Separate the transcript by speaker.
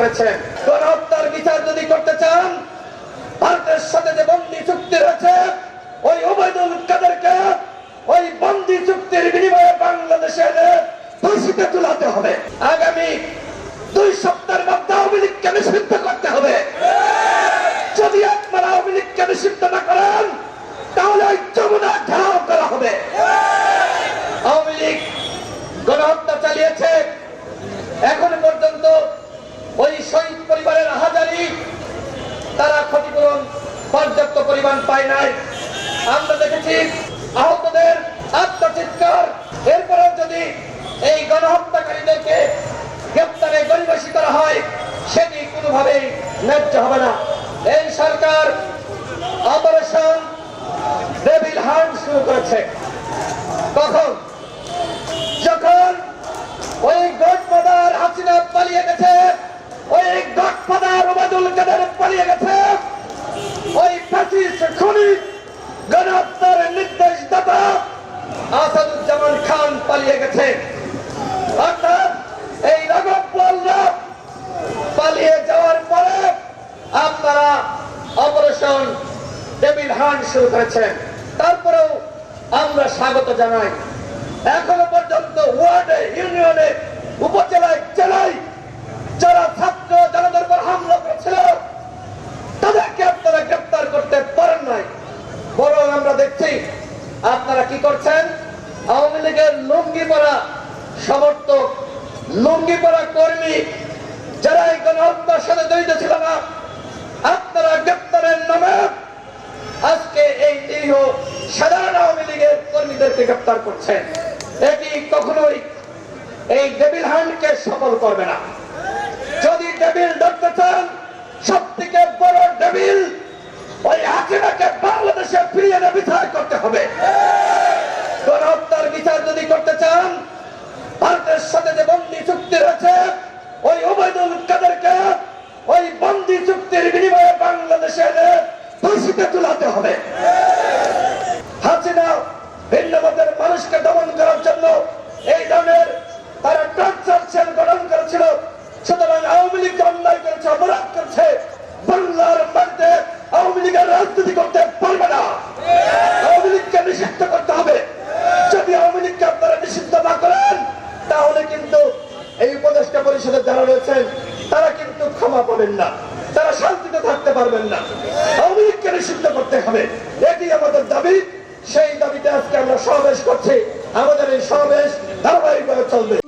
Speaker 1: করেছেন। গণহত্যার বিচার যদি করতে চান, ভারতের সাথে যে বন্দী চুক্তি রয়েছে, ওই ওবায়দুল কাদেরকে ওই বন্দী চুক্তির বিনিময়ে বাংলাদেশে ফাঁসিতে ঝুলাতে হবে। আগামী 2 সপ্তাহের মধ্যে আওয়ামী লীগকে নিষিদ্ধ করতে হবে। যদি আপনারা আওয়ামী লীগকে নিষিদ্ধ না করেন, তাহলে ওই যমুনা ঘেরাও করা হবে। আওয়ামী লীগ গণহত্যা চালিয়েছে, এখনো পর্যন্ত ওই শহীদ পরিবারের হাজারি তারা ক্ষতিপূরণ পর্যাপ্ত পরিমাণ পায় নাই। আমরা দেখেছি আহতদের আত্মচিৎকার। এরপরেও যদি এই গণহত্যাকারীদেরকে গ্রেপ্তারে গরিবাসী করা হয়, সেটি কোনোভাবেই ন্যায্য হবে না। এই সরকার অপারেশন ডেভিল হান্ট শুরু করেছে। কখন? যখন ওই গডফাদার হাসিনা পালিয়ে গেছে, ওই গডফাদার ওবায়দুল কাদের পালিয়ে গেছে, ওই ফ্যাসিস্ট খুনি গণহত্যার নির্দেশদাতা আসাদুজ্জামান খান পালিয়ে গেছে। অর্থাৎ এই রাঘববোয়ালরা পালিয়ে যাওয়ার পরে আপনারা অপারেশন ডেভিল হান্ট শুরু করেছেন। তারপরেও আমরা স্বাগত জানাই। এখনো পর্যন্ত ওয়ার্ডে, ইউনিয়নে, উপজেলায়, জেলায় যারা ছাত্র জনতার উপর হামলা করেছিল, তাদেরকে আপনারা গ্রেপ্তার করতে পারেন নাই। বরং আমরা দেখছি আপনারা কি করছেন, আওয়ামী লীগের লুঙ্গি পরা সমর্থক, লুঙ্গি পরা কর্মী যারা এই গণহত্যার সাথে জড়িত ছিল না, আপনারা গ্রেপ্তারের নামে আজকে এই নিরীহ সাধারণ আওয়ামী লীগের কর্মীদেরকে গ্রেপ্তার করছেন। এটি কখনোই এই ডেভিল হান্টকে সফল করবে না। যদি ডেভিল ধরতে চান, সব থেকে বড় ডেভিল ওই হাসিনাকে বাংলাদেশে ফিরিয়ে এনে বিচার করতে হবে। গণহত্যার বিচার যদি করতে চান, ভারতের সাথে যে বন্দী চুক্তি রয়েছে, ওই ওবায়দুল কাদেরকে ওই বন্দী চুক্তির বিনিময়ে বাংলাদেশে ফাঁসিতে ঝুলাতে হবে। হাসিনা ভিন্ন মতের মানুষকে দমন করার জন্য এই ধরনের তারা টর্চার সেল গঠন করেছিল। সুতরাং আওয়ামী লীগ অন্যায় করেছে, অপরাধ করছে, বাংলার মাটিতে আওয়ামী লীগের রাজনীতি করতে পারবে না। আওয়ামী লীগকে নিষিদ্ধ করতে হবে। যদি আওয়ামী লীগকে আপনারা নিষিদ্ধ না করেন, তাহলে কিন্তু এই উপদেষ্টা পরিষদের যারা রয়েছেন তারা কিন্তু ক্ষমা পাবেন না, তারা শান্তিতে থাকতে পারবেন না। আওয়ামী লীগকে নিষিদ্ধ করতে হবে, এটি আমাদের দাবি। সেই দাবিতে আজকে আমরা সমাবেশ করছি। আমাদের এই সমাবেশ ধারাবাহিকভাবে চলবে।